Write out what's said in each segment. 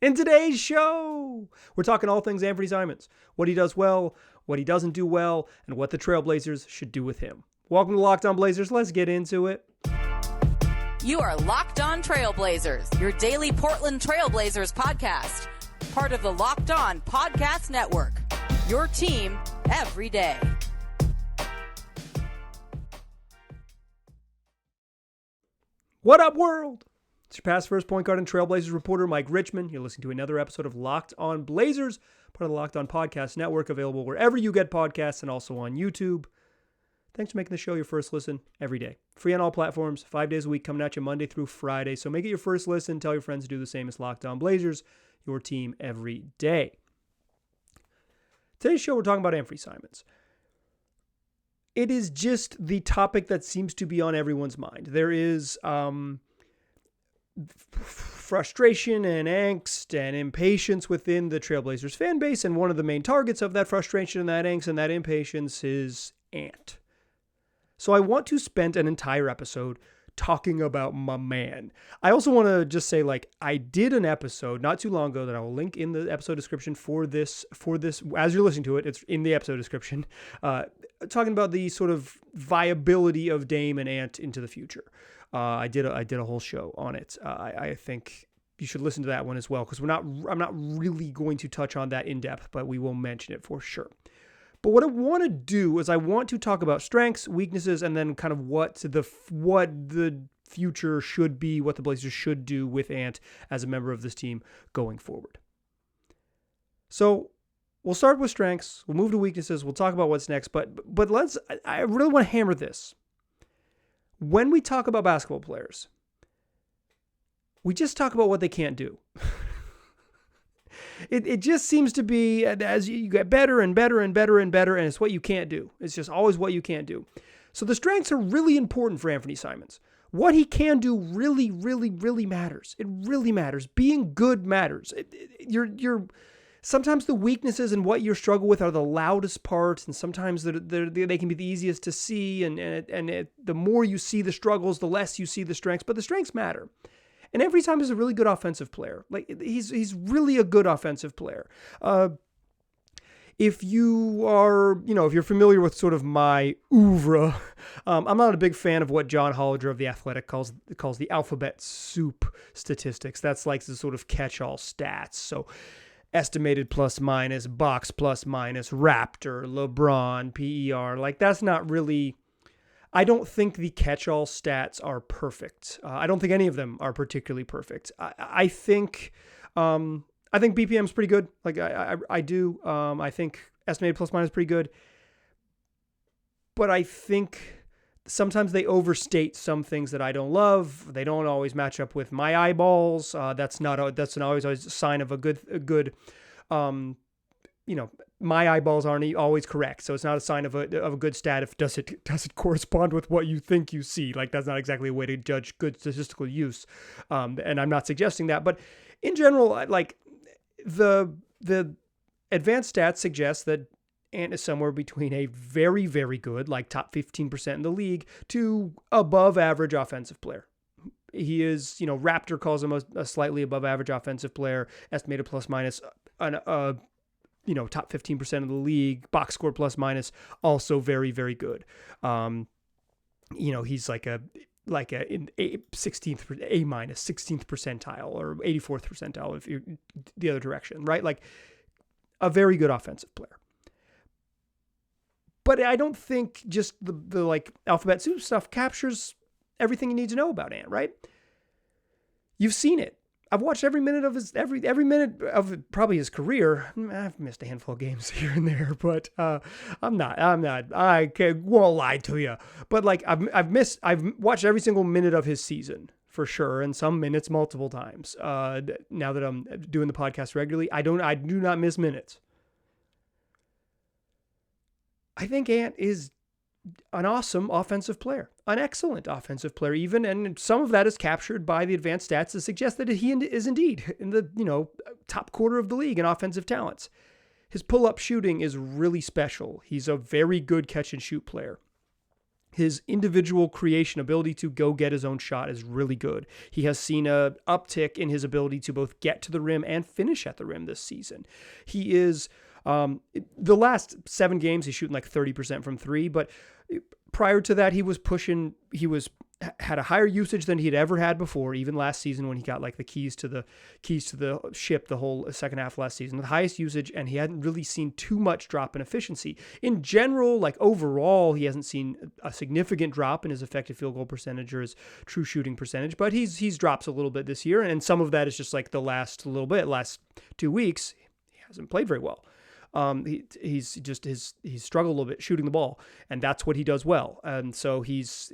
In today's show, we're talking all things Anfernee Simons, what he does well, what he doesn't do well, and what the Trailblazers should do with him. Welcome to Locked On Blazers. Let's get into it. You are Locked On Trailblazers, your daily Portland Trailblazers podcast. Part of the Locked On Podcast Network, your team every day. What up, world? It's your past first point guard and Trailblazers reporter, Mike Richmond. You're listening to another episode of Locked On Blazers, part of the Locked On Podcast Network, available wherever you get podcasts and also on YouTube. Thanks for making the show your first listen every day. Free on all platforms, 5 days a week, coming at you Monday through Friday. So make it your first listen. Tell your friends to do the same as Locked On Blazers, your team every day. Today's show, we're talking about Anfernee Simons. It is just the topic that seems to be on everyone's mind. There is frustration and angst and impatience within the Trailblazers fan base, and one of the main targets of that frustration and that angst and that impatience is Ant. So I want to spend an entire episode talking about my man. I also want to just say, I did an episode not too long ago that I will link in the episode description for this, as you're listening to it, it's in the episode description, talking about the sort of viability of Dame and Ant into the future. I did a whole show on it. I think you should listen to that one as well, because I'm not really going to touch on that in depth, but we will mention it for sure. But what I want to do is I want to talk about strengths, weaknesses, and then kind of what the future should be, what the Blazers should do with Ant as a member of this team going forward. So we'll start with strengths. We'll move to weaknesses. We'll talk about what's next. But I really want to hammer this. When we talk about basketball players, we just talk about what they can't do. It just seems to be, as you get better and better and better and better, and it's what you can't do. It's just always what you can't do. So the strengths are really important for Anfernee Simons. What he can do really, really, really matters. It really matters. Being good matters. Sometimes the weaknesses and what you struggle with are the loudest parts, and sometimes they can be the easiest to see, and the more you see the struggles, the less you see the strengths, but the strengths matter. And every time he's a really good offensive player. He's really a good offensive player. If you are, if you're familiar with sort of my oeuvre, I'm not a big fan of what John Hollinger of The Athletic calls the alphabet soup statistics. That's like the sort of catch-all stats. So estimated plus minus, box plus minus, Raptor, LeBron, PER. That's not really... I don't think the catch-all stats are perfect. I don't think any of them are particularly perfect. I think BPM's pretty good. I do. I think estimated plus minus is pretty good. But I think sometimes they overstate some things that I don't love. They don't always match up with my eyeballs. That's not always a sign of a good. My eyeballs aren't always correct, so it's not a sign of a good stat if does it correspond with what you think you see. That's not exactly a way to judge good statistical use, and I'm not suggesting that. But in general, the advanced stats suggest that Ant is somewhere between a very, very good, top 15% in the league, to above average offensive player. He is, Raptor calls him a slightly above average offensive player, estimated plus minus top 15% of the league, box score plus minus, also very, very good. He's like a 16th, A minus, 16th percentile or 84th percentile if you're the other direction, right? A very good offensive player. But I don't think just the alphabet soup stuff captures everything you need to know about Ant, right? You've seen it. I've watched every minute of every minute of probably his career. I've missed a handful of games here and there, but I'm not. I won't lie to you. But I've watched every single minute of his season for sure, and some minutes multiple times. Now that I'm doing the podcast regularly, I do not miss minutes. I think Ant is an awesome offensive player, an excellent offensive player even, and some of that is captured by the advanced stats to suggest that he is indeed in the top quarter of the league in offensive talents. His pull-up shooting is really special. He's a very good catch and shoot player. His individual creation ability to go get his own shot is really good. He has seen a uptick in his ability to both get to the rim and finish at the rim this season. He is, the last 7 games, he's shooting like 30% from 3, but prior to that, he had a higher usage than he'd ever had before, even last season when he got like the keys to the ship the whole second half last season, the highest usage, and he hadn't really seen too much drop in efficiency. In general, like overall, he hasn't seen a significant drop in his effective field goal percentage or his true shooting percentage, but he's dropped a little bit this year, and some of that is just like the last 2 weeks, he hasn't played very well. He's struggled a little bit shooting the ball, and that's what he does well. And so it's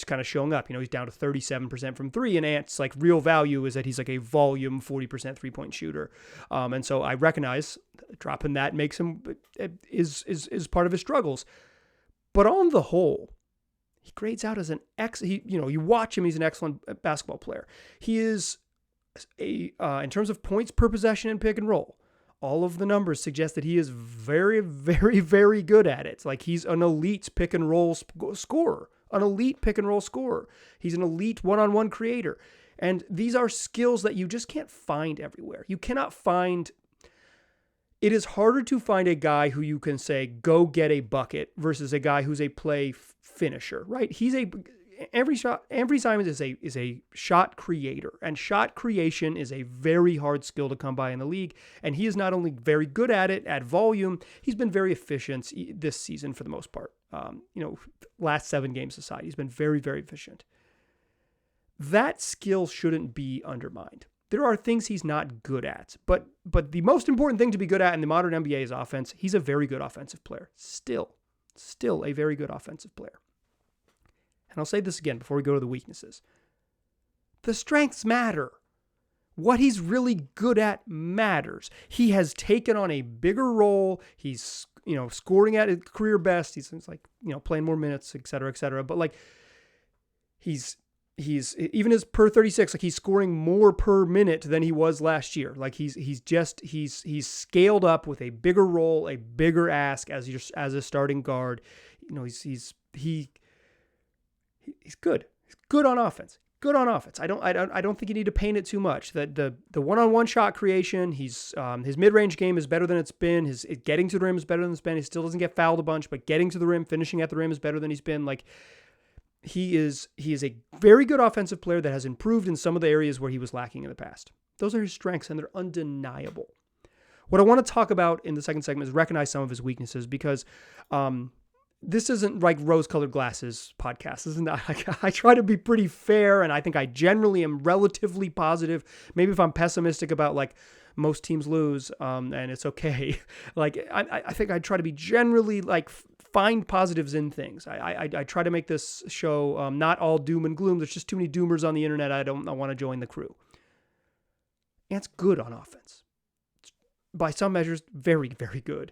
kind of showing up. He's down to 37% from 3, and Ant's like real value is that he's like a volume 40% 3-point shooter. And so I recognize dropping that makes him is part of his struggles. But on the whole, he grades out as you watch him, he's an excellent basketball player. He is in terms of points per possession and pick and roll, all of the numbers suggest that he is very, very, very good at it. It's like he's an elite pick and roll scorer, He's an elite one-on-one creator. And these are skills that you just can't find everywhere. It is harder to find a guy who you can say, go get a bucket versus a guy who's a play finisher, right? Anfernee Simons is a shot creator, and shot creation is a very hard skill to come by in the league. And he is not only very good at it at volume, he's been very efficient this season for the most part. Last 7 games aside, he's been very, very efficient. That skill shouldn't be undermined. There are things he's not good at, but the most important thing to be good at in the modern NBA is offense. He's a very good offensive player. Still a very good offensive player. And I'll say this again before we go to the weaknesses. The strengths matter. What he's really good at matters. He has taken on a bigger role. He's, scoring at his career best. He's like, playing more minutes, et cetera, et cetera. But like, he's even his per 36, like he's scoring more per minute than he was last year. Like he's scaled up with a bigger role, a bigger ask as a starting guard. He's good. He's good on offense. I don't think you need to paint it too much. That the one-on-one shot creation, his mid-range game is better than it's been. His getting to the rim is better than it's been. He still doesn't get fouled a bunch, but getting to the rim, finishing at the rim is better than he's been. Like he is a very good offensive player that has improved in some of the areas where he was lacking in the past. Those are his strengths, and they're undeniable. What I want to talk about in the second segment is recognize some of his weaknesses, because this isn't like rose-colored glasses podcast. This is not. I try to be pretty fair, and I think I generally am relatively positive. Maybe if I'm pessimistic about like most teams lose, and it's okay. Like I think I try to be generally like find positives in things. I try to make this show not all doom and gloom. There's just too many doomers on the internet. I want to join the crew. Ant's good on offense. By some measures, very, very good.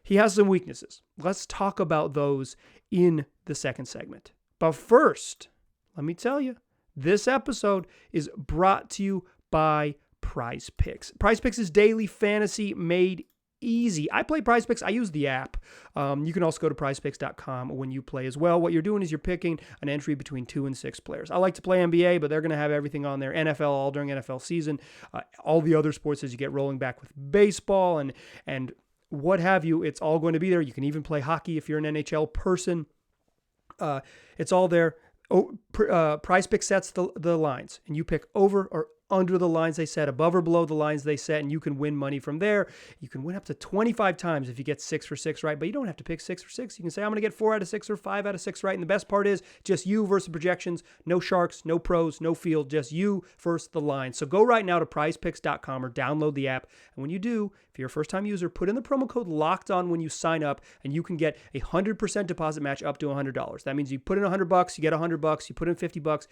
He has some weaknesses. Let's talk about those in the second segment. But first, let me tell you, this episode is brought to you by Prize Picks. Prize Picks is daily fantasy made easy. I play Prize Picks. I use the app. You can also go to prizepicks.com when you play as well. What you're doing is you're picking an entry between 2 and 6 players. I like to play NBA, but they're going to have everything on there. NFL all during NFL season. All the other sports as you get rolling back with baseball and what have you, it's all going to be there. You can even play hockey if you're an NHL person. It's all there. Prize Pick sets the lines, and you pick over or under the lines they set, above or below the lines they set, and you can win money from there. You can win up to 25 times if you get 6 for 6 right, but you don't have to pick 6 for 6. You can say, I'm going to get 4 out of 6 or 5 out of 6 right, and the best part is just you versus projections, no sharks, no pros, no field, just you versus the line. So go right now to prizepicks.com or download the app, and when you do, if you're a first-time user, put in the promo code LOCKEDON when you sign up, and you can get a 100% deposit match up to $100. That means you put in $100, you get $100, you put in $50,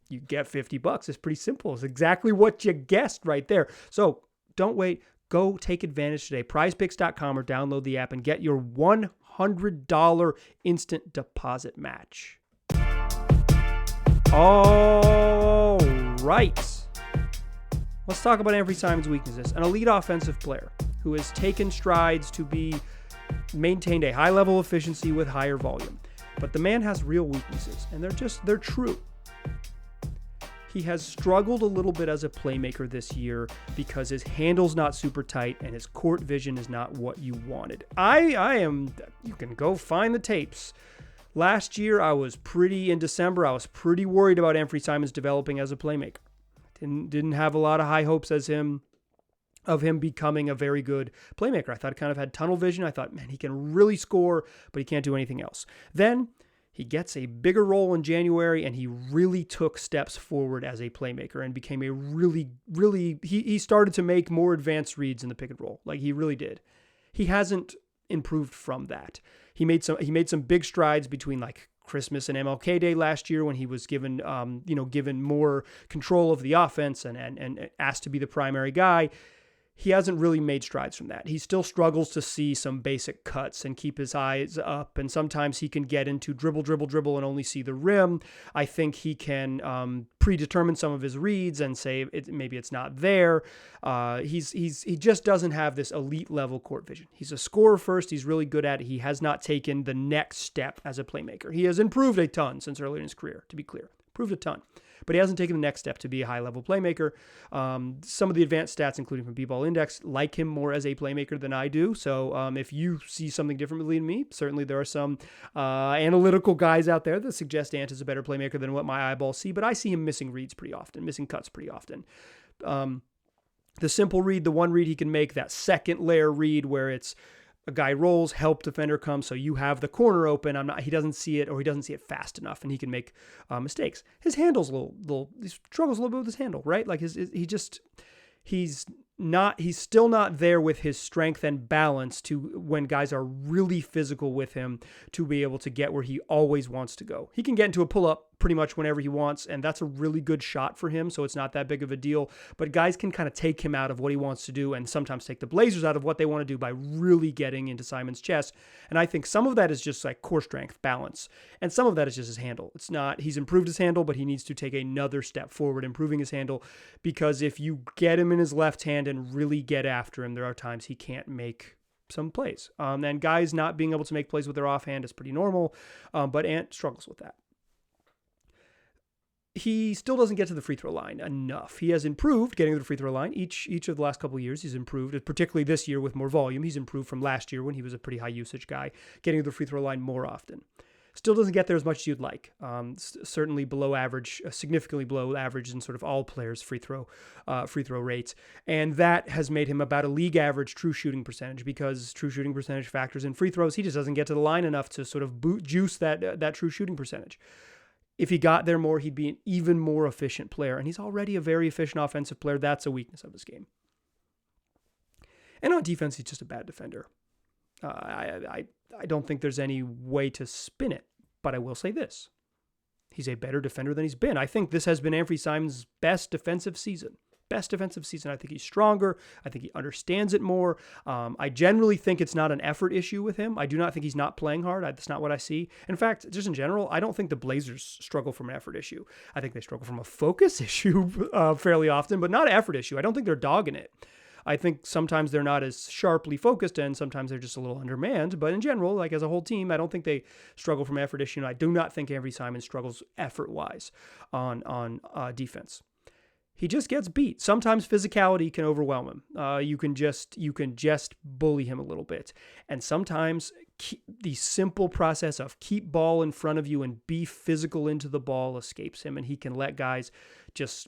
you get $50. It's pretty simple. It's exactly what you guessed right there. So don't wait. Go take advantage today. PrizePicks.com or download the app and get your $100 instant deposit match. All right. Let's talk about Anfernee Simons' weaknesses. An elite offensive player who has taken strides to be maintained a high level of efficiency with higher volume. But the man has real weaknesses, and they're true. He has struggled a little bit as a playmaker this year because his handle's not super tight and his court vision is not what you wanted. You can go find the tapes. Last year, in December, I was pretty worried about Anfernee Simons developing as a playmaker. Didn't have a lot of high hopes of him becoming a very good playmaker. I thought he kind of had tunnel vision. I thought, man, he can really score, but he can't do anything else. Then he gets a bigger role in January, and he really took steps forward as a playmaker and became a he started to make more advanced reads in the pick and roll. Like, he really did. He hasn't improved from that. He made some big strides between like Christmas and MLK Day last year when he was given more control of the offense and asked to be the primary guy. He hasn't really made strides from that. He still struggles to see some basic cuts and keep his eyes up, and sometimes he can get into dribble, and only see the rim. I think he can predetermine some of his reads and say maybe it's not there. He just doesn't have this elite level court vision. He's a scorer first. He's really good at it. He has not taken the next step as a playmaker. He has improved a ton since earlier in his career, to be clear. Improved a ton. But he hasn't taken the next step to be a high-level playmaker. Some of the advanced stats, including from B-Ball Index, like him more as a playmaker than I do. So if you see something differently than me, certainly there are some analytical guys out there that suggest Ant is a better playmaker than what my eyeballs see. But I see him missing reads pretty often, missing cuts pretty often. The simple read, the one read he can make, that second layer read where it's a guy rolls, help defender comes, so you have the corner open. He doesn't see it, or he doesn't see it fast enough, and he can make mistakes. His handle's he struggles a little bit with his handle, right? Like he's still not there with his strength and balance to when guys are really physical with him to be able to get where he always wants to go. He can get into a pull-up pretty much whenever he wants, and that's a really good shot for him, so it's not that big of a deal. But guys can kind of take him out of what he wants to do and sometimes take the Blazers out of what they want to do by really getting into Simons' chest. And I think some of that is just like core strength, balance, and some of that is just his handle. It's not, he's improved his handle, but he needs to take another step forward improving his handle, because if you get him in his left hand and really get after him, there are times he can't make some plays. And guys not being able to make plays with their offhand is pretty normal, but Ant struggles with that. He still doesn't get to the free throw line enough. He has improved getting to the free throw line. Each of the last couple of years, he's improved, particularly this year with more volume. He's improved from last year when he was a pretty high usage guy, getting to the free throw line more often. Still doesn't get there as much as you'd like. Certainly below average, significantly below average in sort of all players' free throw rates. And that has made him about a league average true shooting percentage, because true shooting percentage factors in free throws. He just doesn't get to the line enough to sort of juice that true shooting percentage. If he got there more, he'd be an even more efficient player. And he's already a very efficient offensive player. That's a weakness of his game. And on defense, he's just a bad defender. I don't think there's any way to spin it, but I will say this. He's a better defender than he's been. I think this has been Anfernee Simons' best defensive season. I think he's stronger. I think he understands it more. I generally think it's not an effort issue with him. I do not think he's not playing hard. That's not what I see. In fact, just in general, I don't think the Blazers struggle from an effort issue. I think they struggle from a focus issue fairly often, but not an effort issue. I don't think they're dogging it. I think sometimes they're not as sharply focused, and sometimes they're just a little undermanned. But in general, like as a whole team, I don't think they struggle from effort issue. And I do not think Anfernee Simons struggles effort-wise on defense. He just gets beat. Sometimes physicality can overwhelm him. You can just bully him a little bit. And sometimes the simple process of keep ball in front of you and be physical into the ball escapes him, and he can let guys just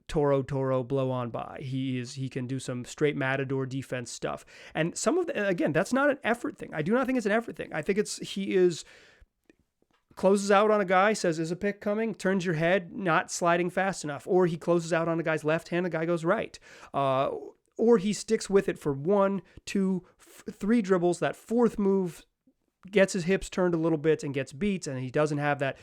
Toro blow on by. He can do some straight Matador defense stuff. And some of the, again, that's not an effort thing. I do not think it's an effort thing. I think he closes out on a guy, says, is a pick coming? Turns your head, not sliding fast enough. Or he closes out on a guy's left hand, the guy goes right. Or he sticks with it for 1, 2, 3 dribbles. That fourth move gets his hips turned a little bit and gets beat, and he doesn't have that.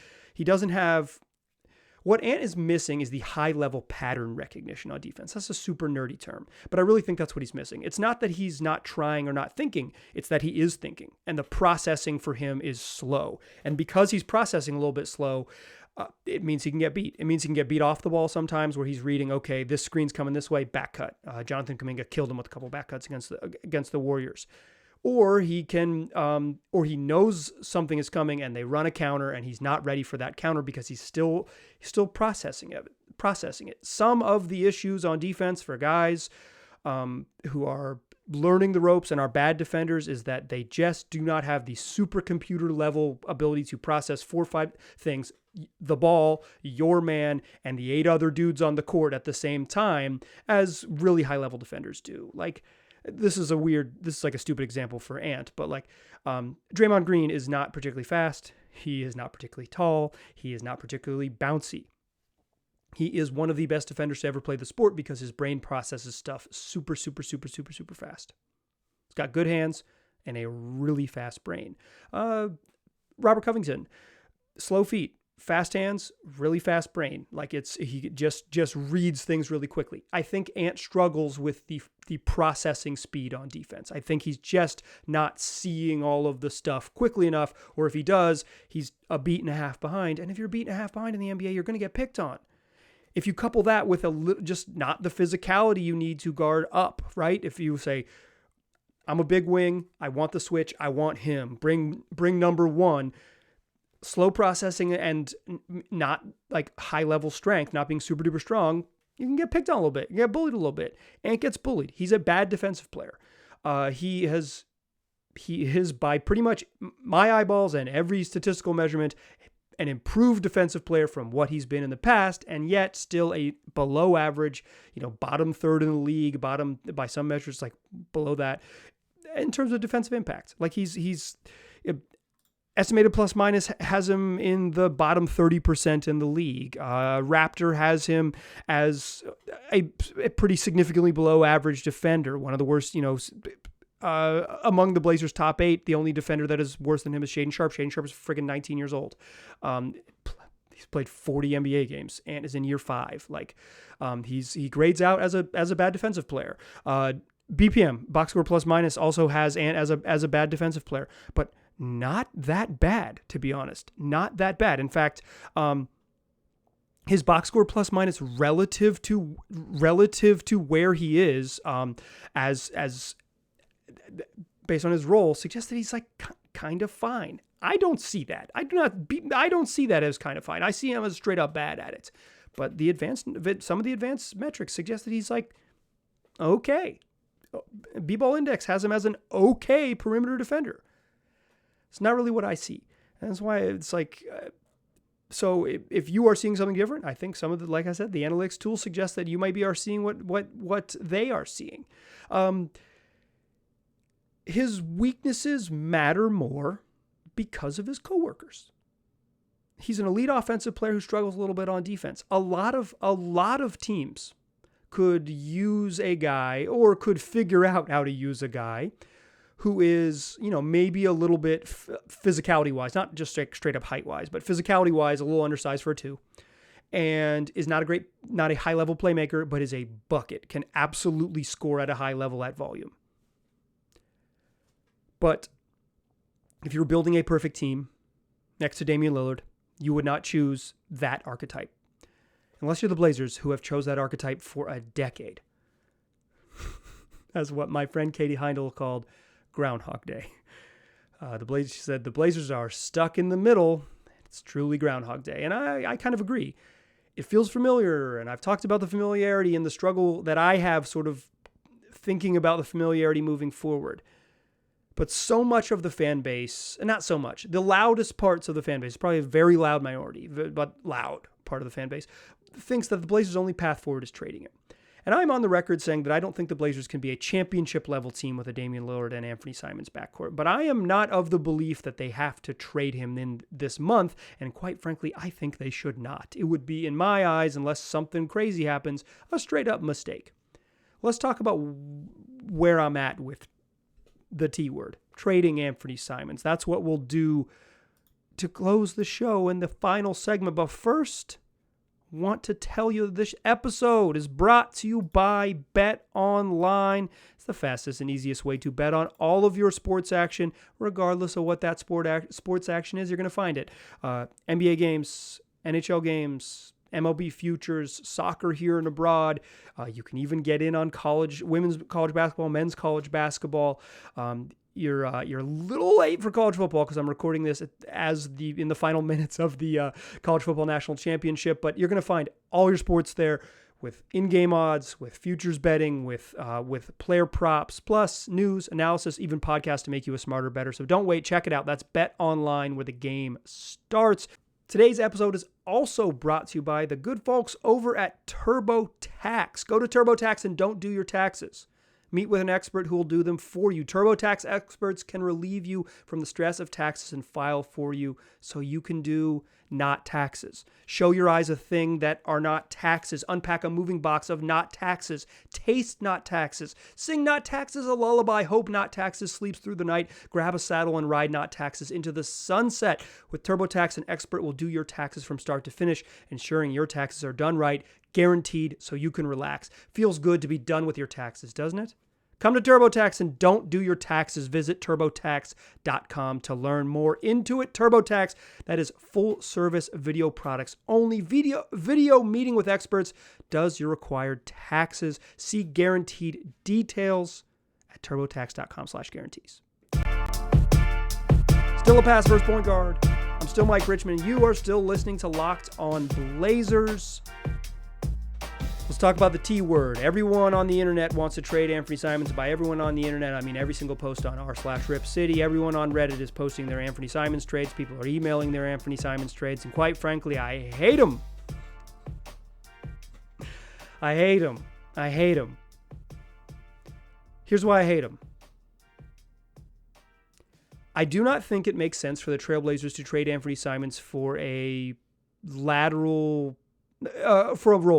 What Ant is missing is the high-level pattern recognition on defense. That's a super nerdy term, but I really think that's what he's missing. It's not that he's not trying or not thinking. It's that he is thinking, and the processing for him is slow. And because he's processing a little bit slow, it means he can get beat. It means he can get beat off the ball sometimes, where he's reading, okay, this screen's coming this way, back cut. Jonathan Kuminga killed him with a couple back cuts against the Warriors. Or he can, or he knows something is coming and they run a counter and he's not ready for that counter because he's still processing it. Some of the issues on defense for guys who are learning the ropes and are bad defenders is that they just do not have the supercomputer level ability to process 4 or 5 things: the ball, your man, and the 8 other dudes on the court at the same time, as really high level defenders do. Like, this is like a stupid example for Ant, but like, Draymond Green is not particularly fast. He is not particularly tall. He is not particularly bouncy. He is one of the best defenders to ever play the sport because his brain processes stuff super, super, super, super, super fast. He's got good hands and a really fast brain. Robert Covington, slow feet, fast hands, really fast brain. Like, he just reads things really quickly. I think Ant struggles with the processing speed on defense. I think he's just not seeing all of the stuff quickly enough, or if he does, he's a beat and a half behind. And if you're a beat and a half behind in the NBA, you're going to get picked on. If you couple that with just not the physicality you need to guard up, right? If you say, I'm a big wing, I want the switch, I want him, bring number 1, slow processing and not like high level strength, not being super duper strong, you can get picked on a little bit. You get bullied a little bit. Ant gets bullied. He's a bad defensive player. He is by pretty much my eyeballs and every statistical measurement an improved defensive player from what he's been in the past, and yet still a below average, bottom third in the league, bottom by some measures, like below that in terms of defensive impact. Like, he's estimated plus minus has him in the bottom 30% in the league. Raptor has him as a pretty significantly below average defender. One of the worst, among the Blazers' top 8, the only defender that is worse than him is Shaedon Sharpe. Shaedon Sharpe is friggin' 19 years old. He's played 40 NBA games and is in year 5. Like, he grades out as a bad defensive player. BPM, box score plus minus, also has Ant as a bad defensive player, but not that bad, to be honest. Not that bad. In fact, his box score plus minus relative to where he is, as based on his role, suggests that he's like kind of fine. I don't see that. I don't see that as kind of fine. I see him as straight up bad at it. But some of the advanced metrics suggest that he's like okay. B-Ball Index has him as an okay perimeter defender. It's not really what I see. And that's why it's like, so if you are seeing something different, I think some of the, like I said, the analytics tools suggest that you maybe are seeing what they are seeing. His weaknesses matter more because of his coworkers. He's an elite offensive player who struggles a little bit on defense. A lot of teams could use a guy, or could figure out how to use a guy who is, maybe a little bit physicality-wise, not just straight up height-wise, but physicality-wise, a little undersized for a 2, and is not a high-level playmaker, but is a bucket, can absolutely score at a high level at volume. But if you're building a perfect team next to Damian Lillard, you would not choose that archetype. Unless you're the Blazers, who have chose that archetype for a decade. That's what my friend Katie Heindel called Groundhog Day. She said the Blazers are stuck in the middle. It's truly Groundhog Day. And I kind of agree. It feels familiar, and I've talked about the familiarity and the struggle that I have sort of thinking about the familiarity moving forward. But so much of the fan base, and not so much, the loudest parts of the fan base, probably a very loud minority, but loud part of the fan base, thinks that the Blazers' only path forward is trading him. And I'm on the record saying that I don't think the Blazers can be a championship-level team with a Damian Lillard and Anfernee Simons backcourt. But I am not of the belief that they have to trade him in this month. And quite frankly, I think they should not. It would be, in my eyes, unless something crazy happens, a straight-up mistake. Let's talk about where I'm at with the T word, trading Anfernee Simons. That's what we'll do to close the show in the final segment. But first, want to tell you that this episode is brought to you by BetOnline. It's the fastest and easiest way to bet on all of your sports action, regardless of what that sports action is. You're going to find it. NBA games, NHL games, MLB futures, soccer here and abroad. You can even get in on women's college basketball, men's college basketball. you're a little late for college football because I'm recording this in the final minutes of the college football national championship. But you're going to find all your sports there, with in-game odds, with futures betting, with player props, plus news, analysis, even podcasts to make you a smarter, better. So don't wait. Check it out. That's BetOnline, where the game starts. Today's episode is also brought to you by the good folks over at TurboTax. Go to TurboTax and don't do your taxes. Meet with an expert who will do them for you. TurboTax experts can relieve you from the stress of taxes and file for you so you can do not taxes. Show your eyes a thing that are not taxes. Unpack a moving box of not taxes. Taste not taxes. Sing not taxes a lullaby. Hope not taxes sleeps through the night. Grab a saddle and ride not taxes into the sunset. With TurboTax, an expert will do your taxes from start to finish, ensuring your taxes are done right, guaranteed, so you can relax. Feels good to be done with your taxes, doesn't it? Come to TurboTax and don't do your taxes. Visit TurboTax.com to learn more. Into it, TurboTax. That is full-service video products only. Video meeting with experts does your required taxes. See guaranteed details at TurboTax.com/guarantees. Still a pass first point guard. I'm still Mike Richmond. You are still listening to Locked On Blazers. Let's talk about the T word. Everyone on the internet wants to trade Anfernee Simons. By everyone on the internet, I mean every single post on r/Rip City. Everyone on Reddit is posting their Anfernee Simons trades. People are emailing their Anfernee Simons trades. And quite frankly, I hate them. I hate them. I hate them. Here's why I hate them. I do not think it makes sense for the Trailblazers to trade Anfernee Simons for a role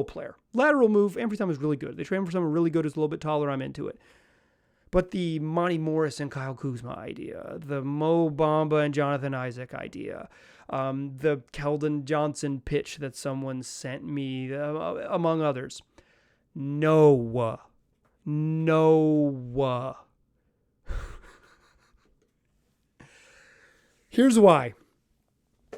player. Lateral move, Anfernee Simons is really good. They trade him for someone really good who's a little bit taller. I'm into it. But the Monty Morris and Kyle Kuzma idea, the Mo Bamba and Jonathan Isaac idea, the Keldon Johnson pitch that someone sent me, among others. No. Here's why.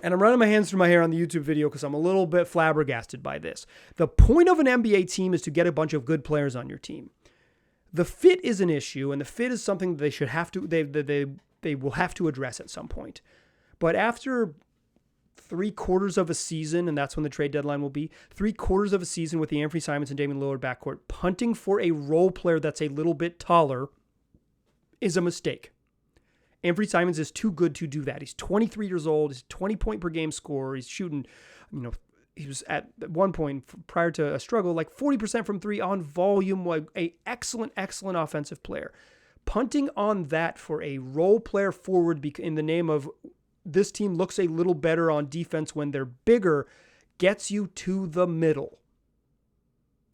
And I'm running my hands through my hair on the YouTube video because I'm a little bit flabbergasted by this. The point of an NBA team is to get a bunch of good players on your team. The fit is an issue, and the fit is something that they should have to they will have to address at some point. But after 3/4 of a season, and that's when the trade deadline will be, 3/4 of a season with the Anfernee Simons and Damian Lillard backcourt, punting for a role player that's a little bit taller is a mistake. Anfernee Simons is too good to do that. He's 23 years old. He's a 20-point-per-game scorer. He's shooting, he was at one point prior to a struggle, like 40% from three on volume, like an excellent offensive player. Punting on that for a role player forward in the name of this team looks a little better on defense when they're bigger gets you to the middle.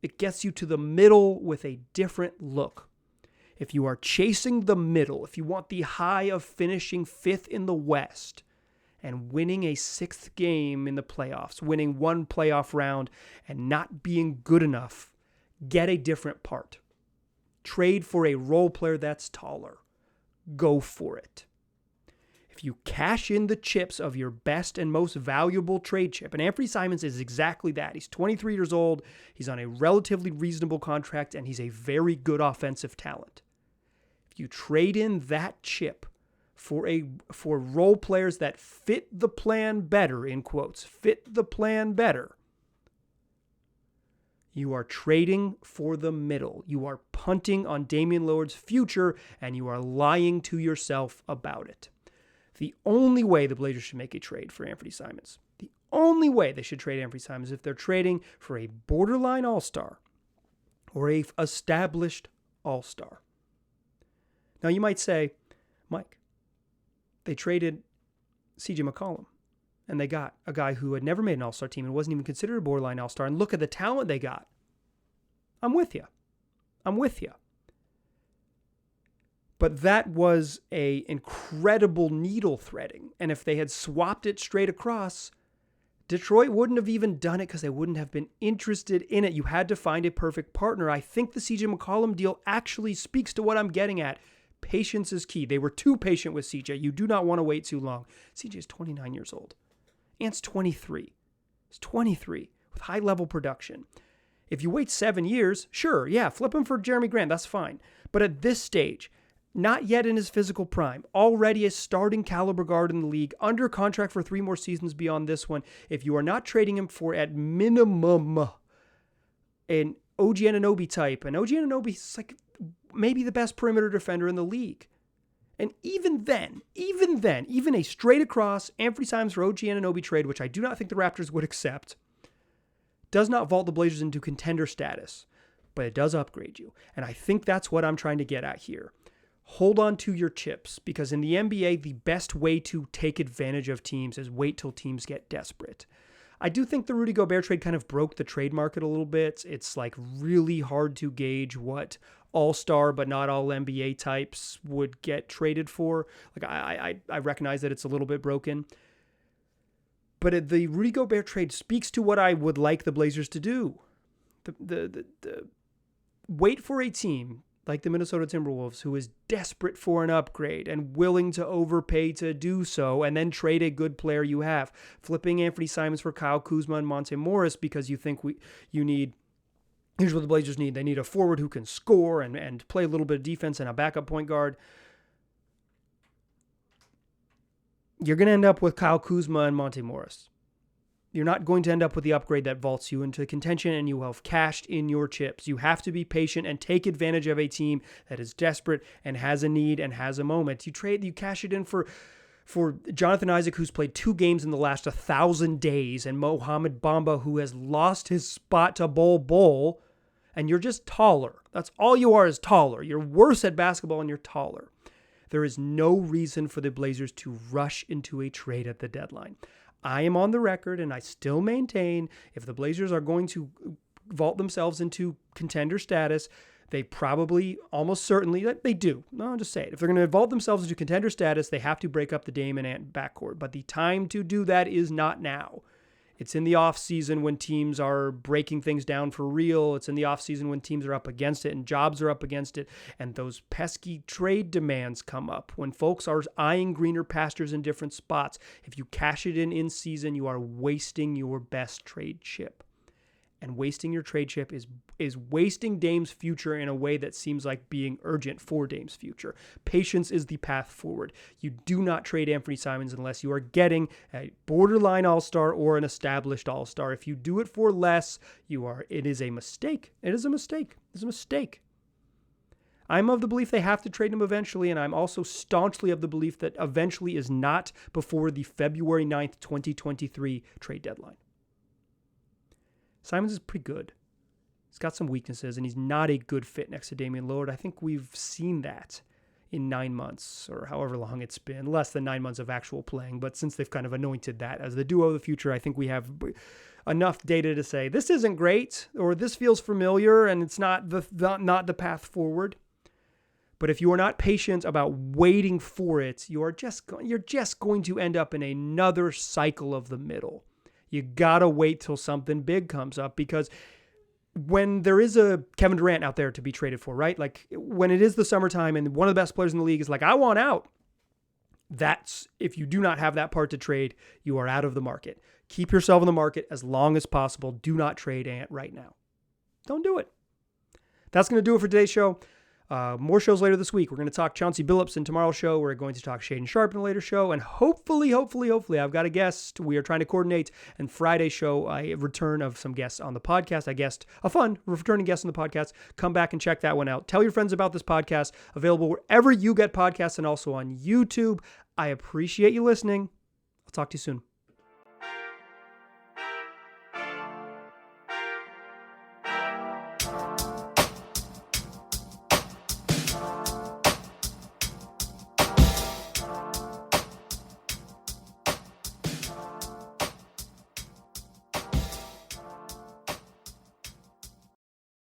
It gets you to the middle with a different look. If you are chasing the middle, if you want the high of finishing 5th in the West and winning a 6th game in the playoffs, winning one playoff round and not being good enough, get a different part. Trade for a role player that's taller. Go for it. If you cash in the chips of your best and most valuable trade chip, and Anfernee Simons is exactly that. He's 23 years old, he's on a relatively reasonable contract, and he's a very good offensive talent. If you trade in that chip for role players that fit the plan better, in quotes, fit the plan better, you are trading for the middle. You are punting on Damian Lillard's future, and you are lying to yourself about it. The only way the Blazers should make a trade for Anfernee Simons, the only way they should trade Anfernee Simons is if they're trading for a borderline all-star or a established all-star. Now you might say, Mike, they traded CJ McCollum and they got a guy who had never made an all-star team and wasn't even considered a borderline all-star, and look at the talent they got. I'm with you. But that was an incredible needle threading. And if they had swapped it straight across, Detroit wouldn't have even done it because they wouldn't have been interested in it. You had to find a perfect partner. I think the CJ McCollum deal actually speaks to what I'm getting at. Patience is key. They were too patient with CJ. You do not want to wait too long. CJ is 29 years old. Ant's 23. He's 23 with high-level production. If you wait 7 years, sure, yeah, flip him for Jeremy Grant. That's fine. But at this stage, Not yet in his physical prime. Already a starting caliber guard in the league, under contract for 3 more seasons beyond this one. If you are not trading him for, at minimum, an OG Anunoby type, and OG Anunoby is like maybe the best perimeter defender in the league. And even then, even a straight across Anfernee Simons for OG Anunoby trade, which I do not think the Raptors would accept, does not vault the Blazers into contender status, but it does upgrade you. And I think that's what I'm trying to get at here. Hold on to your chips, because in the NBA, the best way to take advantage of teams is wait till teams get desperate. I do think the Rudy Gobert trade kind of broke the trade market a little bit. It's like really hard to gauge what all-star but not all NBA types would get traded for. Like I recognize that it's a little bit broken. But the Rudy Gobert trade speaks to what I would like the Blazers to do. The wait for a team like the Minnesota Timberwolves, who is desperate for an upgrade and willing to overpay to do so, and then trade a good player you have. Flipping Anfernee Simons for Kyle Kuzma and Monte Morris because you think you need, here's what the Blazers need. They need a forward who can score and play a little bit of defense and a backup point guard. You're going to end up with Kyle Kuzma and Monte Morris. You're not going to end up with the upgrade that vaults you into contention, and you have cashed in your chips. You have to be patient and take advantage of a team that is desperate and has a need and has a moment. You cash it in for Jonathan Isaac, who's played 2 games in the last 1,000 days, and Mohamed Bamba, who has lost his spot to Bol, and you're just taller. That's all you are, is taller. You're worse at basketball and you're taller. There is no reason for the Blazers to rush into a trade at the deadline. I am on the record, and I still maintain, if the Blazers are going to vault themselves into contender status, they probably, almost certainly, they do. No, I'll just say it. If they're going to vault themselves into contender status, they have to break up the Dame and Ant backcourt. But the time to do that is not now. It's in the offseason when teams are breaking things down for real. It's in the offseason when teams are up against it and jobs are up against it, and those pesky trade demands come up. When folks are eyeing greener pastures in different spots, if you cash it in season, you are wasting your best trade chip. And wasting your trade chip is wasting Dame's future in a way that seems like being urgent for Dame's future. Patience is the path forward. You do not trade Anfernee Simons unless you are getting a borderline all-star or an established all-star. If you do it for less, it is a mistake. It is a mistake. It's a mistake. I'm of the belief they have to trade him eventually, and I'm also staunchly of the belief that eventually is not before the February 9th, 2023 trade deadline. Simons is pretty good. He's got some weaknesses, and he's not a good fit next to Damian Lillard. I think we've seen that in 9 months, or however long it's been, less than 9 months of actual playing. But since they've kind of anointed that as the duo of the future, I think we have enough data to say this isn't great, or this feels familiar, and it's not the path forward. But if you are not patient about waiting for it, you're just going to end up in another cycle of the middle. You gotta wait till something big comes up, because when there is a Kevin Durant out there to be traded for, right? Like when it is the summertime and one of the best players in the league is like, I want out. That's, if you do not have that part to trade, you are out of the market. Keep yourself in the market as long as possible. Do not trade Ant right now. Don't do it. That's going to do it for today's show. More shows later this week. We're going to talk Chauncey Billups in tomorrow's show. We're going to talk Shaedon Sharpe in the later show. And hopefully, I've got a guest. We are trying to coordinate. And Friday's show, a return of some guests on the podcast. A fun returning guest on the podcast. Come back and check that one out. Tell your friends about this podcast. Available wherever you get podcasts and also on YouTube. I appreciate you listening. I'll talk to you soon.